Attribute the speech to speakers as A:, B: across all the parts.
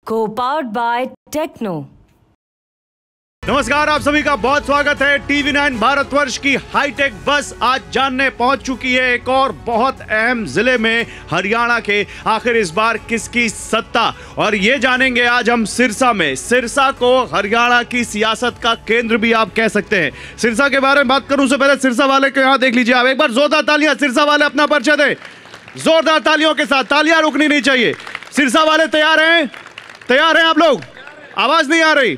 A: Co-powered by Techno।
B: नमस्कार, आप सभी का बहुत स्वागत है। TV9 भारतवर्ष की हाईटेक बस आज जानने पहुंच चुकी है एक और बहुत अहम जिले में, हरियाणा के। आखिर इस बार किसकी सत्ता, और ये जानेंगे आज हम सिरसा में। सिरसा को हरियाणा की सियासत का केंद्र भी आप कह सकते हैं। सिरसा के बारे में बात करूं उससे पहले सिरसा वाले को यहाँ देख लीजिए आप। एक बार जोरदार तालियां, सिरसा वाले अपना परिचय दें जोरदार तालियों के साथ। तालियां रुकनी नहीं चाहिए। सिरसा वाले तैयार हैं? तैयार हैं आप लोग? आवाज नहीं आ रही।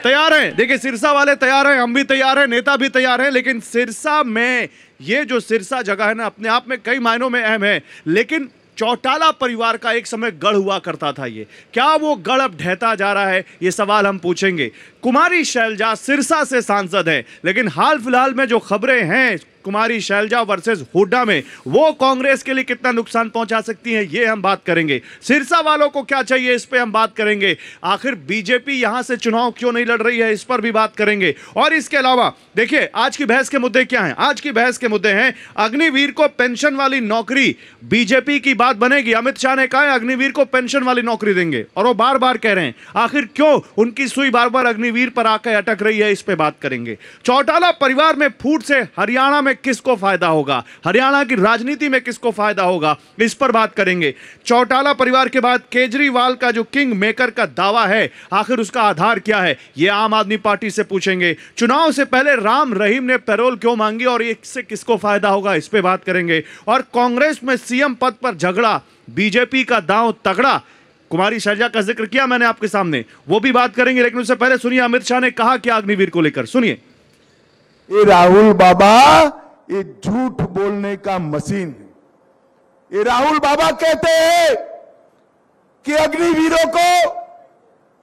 B: तैयार हैं? देखिए, सिरसा वाले तैयार हैं, हम भी तैयार हैं, नेता भी तैयार हैं। लेकिन सिरसा में ये जो सिरसा जगह है ना, अपने आप में कई मायनों में अहम है। लेकिन चौटाला परिवार का एक समय गढ़ हुआ करता था। ये क्या वो गढ़ अब ढहता जा रहा है? ये सवाल हम पूछेंगे। कुमारी शैलजा सिरसा से सांसद हैं, लेकिन हाल फिलहाल में जो खबरें हैं कुमारी शैलजा वर्सेस हुड्डा में, वो कांग्रेस के लिए कितना नुकसान पहुंचा सकती हैं, ये हम बात करेंगे। सिरसा वालों को क्या चाहिए, इस पे हम बात करेंगे। आखिर बीजेपी यहां से चुनाव क्यों नहीं लड़ रही है, इस पर भी बात करेंगे। और इसके अलावा देखिए, आज की बहस के मुद्दे क्या हैं? आज की बहस के मुद्दे हैं अग्निवीर को पेंशन वाली नौकरी। बीजेपी की बात बनेगी। अमित शाह ने कहा है अग्निवीर को पेंशन वाली नौकरी देंगे, और वो बार बार कह रहे हैं। आखिर क्यों उनकी सुई बार बार अग्निवीर पर आकर अटक रही है, इस पे बात करेंगे। चौटाला परिवार में फूट से हरियाणा में किसको फायदा होगा, हरियाणा की राजनीति में किसको फायदा होगा, इस पर बात करेंगे। चौटाला परिवार के बाद केजरीवाल का जो किंग मेकर का दावा है, आखिर उसका आधार क्या है, यह आम आदमी पार्टी से पूछेंगे। चुनाव से पहले राम रहीम ने पैरोल क्यों मांगी और इससे किसको फायदा होगा, इस पे बात करेंगे। और कांग्रेस में सीएम पद पर झगड़ा, बीजेपी का दांव तगड़ा। कुमारी शैलजा का जिक्र किया मैंने आपके सामने, वो भी बात करेंगे। लेकिन उससे पहले सुनिए अमित शाह ने कहा क्या अग्निवीर को लेकर, सुनिए।
C: ये राहुल बाबा ये झूठ बोलने का मशीन है। ये राहुल बाबा कहते हैं कि अग्निवीरों को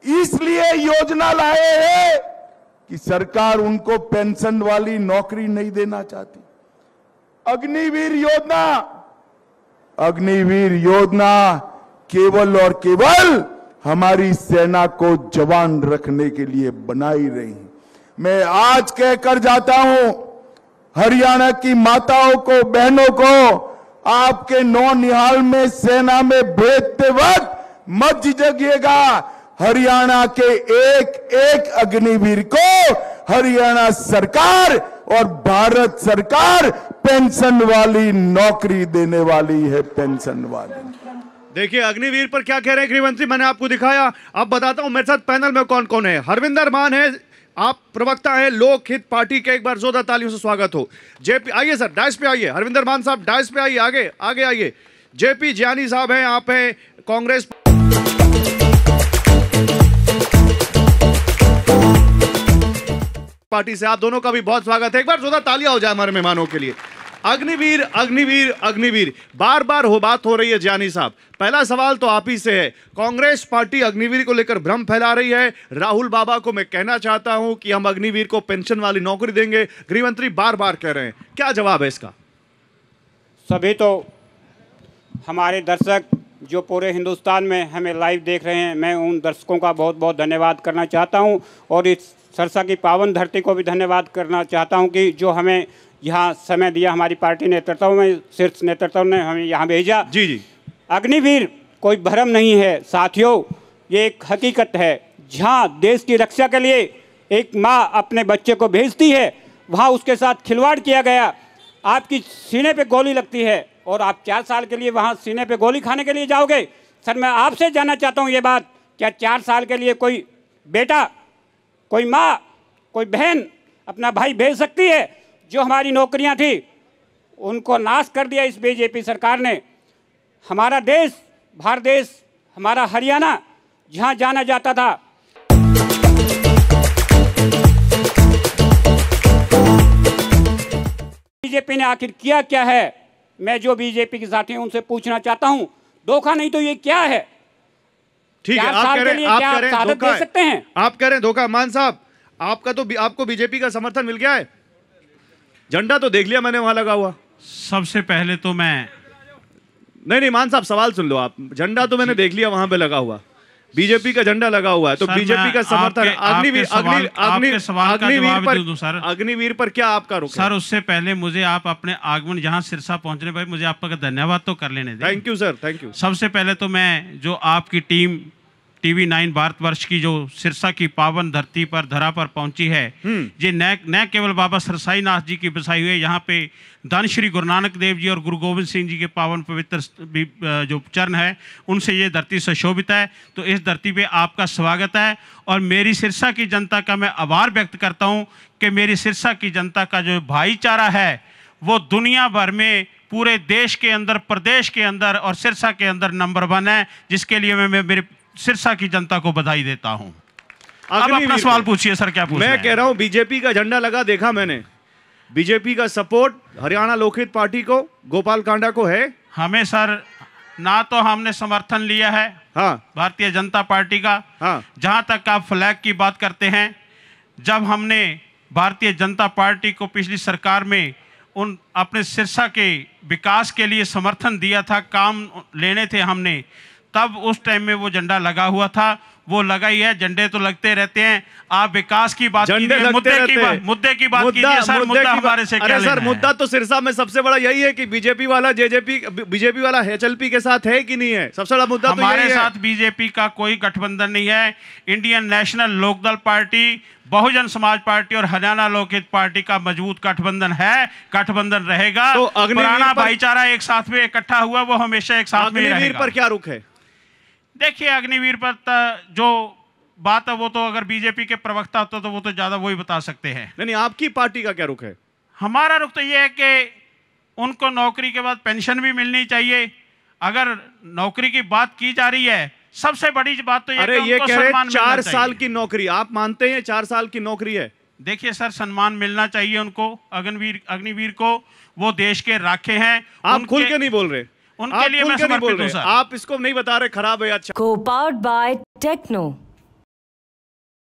C: इसलिए योजना लाए हैं कि सरकार उनको पेंशन वाली नौकरी नहीं देना चाहती। अग्निवीर योजना केवल और केवल हमारी सेना को जवान रखने के लिए बनाई रही। मैं आज कहकर जाता हूं हरियाणा की माताओं को, बहनों को, आपके नौनिहाल में सेना में भेजते वक्त मत झिझकिएगा। हरियाणा के एक एक अग्निवीर को हरियाणा सरकार और भारत सरकार पेंशन वाली नौकरी देने वाली है, पेंशन वाली।
B: देखिए अग्निवीर पर क्या कह रहे हैं गृहमंत्री, मैंने आपको दिखाया। अब बताता हूं मेरे साथ पैनल में कौन कौन है। हरविंदर मान है, आप प्रवक्ता हैं लोकहित पार्टी के, एक बार जोरदार तालियों से स्वागत हो। जेपी आइए सर, डायस पे आइए। हरविंदर मान साहब डायस पे आइए, आगे आगे आइए। जेपी ज्ञानी साहब हैं, आप हैं कांग्रेस पार्टी से, आप दोनों का भी बहुत स्वागत है। एक बार जोरदार तालियां हो जाए हमारे मेहमानों के लिए। अग्निवीर अग्निवीर अग्निवीर बार बार बात हो रही है। ज्ञानी साहब, पहला सवाल तो आप ही से है। कांग्रेस पार्टी अग्निवीर को लेकर भ्रम फैला रही है। राहुल बाबा को मैं कहना चाहता हूं कि हम अग्निवीर को पेंशन वाली नौकरी देंगे, गृहमंत्री बार बार कह रहे हैं। क्या जवाब है इसका?
D: सभी तो हमारे दर्शक जो पूरे हिंदुस्तान में हमें लाइव देख रहे हैं, मैं उन दर्शकों का बहुत बहुत धन्यवाद करना चाहता हूं, और इस सिरसा की पावन धरती को भी धन्यवाद करना चाहता हूं कि जो हमें यहाँ समय दिया, हमारी पार्टी नेतृत्व में, शीर्ष नेतृत्व ने हमें यहाँ भेजा।
B: जी जी।
D: अग्निवीर कोई भ्रम नहीं है साथियों, ये एक हकीकत है। जहाँ देश की रक्षा के लिए एक माँ अपने बच्चे को भेजती है, वहाँ उसके साथ खिलवाड़ किया गया। आपकी सीने पे गोली लगती है और आप 4 साल के लिए वहाँ सीने पे गोली खाने के लिए जाओगे? सर, मैं आपसे जानना चाहता हूँ ये बात, क्या 4 साल के लिए कोई बेटा, कोई माँ, कोई बहन अपना भाई भेज सकती है? जो हमारी नौकरियां थी उनको नाश कर दिया इस बीजेपी सरकार ने। हमारा देश, भारत देश, हमारा हरियाणा जहां जाना जाता था, बीजेपी ने आखिर किया क्या है? मैं जो बीजेपी के साथी हैं उनसे पूछना चाहता हूं, धोखा नहीं तो ये क्या है?
B: ठीक है, आप कह रहे हैं धोखा दे सकते हैं? आप कह रहे हैं धोखा। मान साहब, आपको बीजेपी का समर्थन मिल गया है? झंडा तो देख लिया मैंने वहां लगा हुआ।
E: सबसे पहले तो मैं
B: नहीं मान साहब, सवाल सुन लो आप। झंडा तो मैंने देख लिया वहां पे लगा हुआ, बीजेपी का झंडा लगा हुआ है, तो बीजेपी का समर्थन। अग्निवीर पर क्या आपका रुख है?
E: सर, उससे पहले मुझे आप अपने आगमन यहाँ सिरसा पहुंचने पर मुझे आपका धन्यवाद तो कर लेने दें।
B: Thank you sir, thank you.
E: सबसे पहले तो मैं जो आपकी टीम टीवी 9 भारतवर्ष की जो सिरसा की पावन धरती पर धरा पर पहुंची है, ये न केवल बाबा सरसाई नाथ जी की बसाई हुई है, यहाँ पे धन श्री गुरु नानक देव जी और गुरु गोविंद सिंह जी के पावन पवित्र जो चरण है, उनसे ये धरती सुशोभित है। तो इस धरती पे आपका स्वागत है और मेरी सिरसा की जनता का मैं आभार व्यक्त करता हूँ कि मेरी सिरसा की जनता का जो भाईचारा है वो दुनिया भर में, पूरे देश के अंदर, प्रदेश के अंदर और सिरसा के अंदर नंबर 1 है, जिसके लिए मैं मेरे सिरसा की जनता को बधाई देता हूं। अब अपना सवाल पूछिए सर, क्या पूछ रहे हैं?
B: मैं कह रहा हूं बीजेपी का झंडा लगा देखा मैंने, बीजेपी का सपोर्ट हरियाणा लोकहित पार्टी को, गोपाल कांडा को है?
E: हमें सर ना तो हमने समर्थन लिया है
B: हाँ
E: भारतीय जनता पार्टी का।
B: हाँ,
E: जहां तक आप फ्लैग की बात करते हैं, जब हमने भारतीय जनता पार्टी को पिछली सरकार में उन अपने सिरसा के विकास के लिए समर्थन दिया था, काम लेने थे हमने, तब उस टाइम में वो झंडा लगा हुआ था, वो लगा ही है। झंडे तो लगते रहते हैं, आप विकास की बात कीजिए, मुद्दे की बात कीजिए सर। मुद्दा हमारे से क्या लेना है?
B: सर मुद्दा तो सिरसा में सबसे बड़ा यही है कि बीजेपी वाला बीजेपी वाला एचएलपी के साथ है कि नहीं है? सबसे बड़ा मुद्दा तो
E: हमारे साथ बीजेपी का कोई गठबंधन नहीं है। Indian national Lokdal party, Bahujan Samaj party और हरियाणा लोकहित पार्टी का मजबूत गठबंधन है, गठबंधन रहेगा।
B: तो
E: पुराना भाईचारा एक साथ में इकट्ठा हुआ, वो हमेशा एक साथ में रहेगा।
B: अग्निवीर पर क्या रुख है?
E: देखिए, अग्निवीर पर जो बात है वो तो अगर बीजेपी के प्रवक्ता होता तो वो तो ज्यादा वही बता सकते हैं।
B: नहीं, आपकी पार्टी का क्या रुख है?
E: हमारा रुख तो ये है कि उनको नौकरी के बाद पेंशन भी मिलनी चाहिए। अगर नौकरी की बात की जा रही है, सबसे बड़ी बात तो
B: अरे ये कह रहे 4 साल की नौकरी, आप मानते हैं 4 साल की नौकरी है?
E: देखिए सर, सम्मान मिलना चाहिए उनको, अग्निवीर को। वो देश के राखे हैं।
B: आप खुल के नहीं बोल रहे,
E: उनके लिए मैं समर्पित हूं सर।
B: आप इसको नहीं बता रहे खराब है अच्छा।
A: Co-powered by Techno.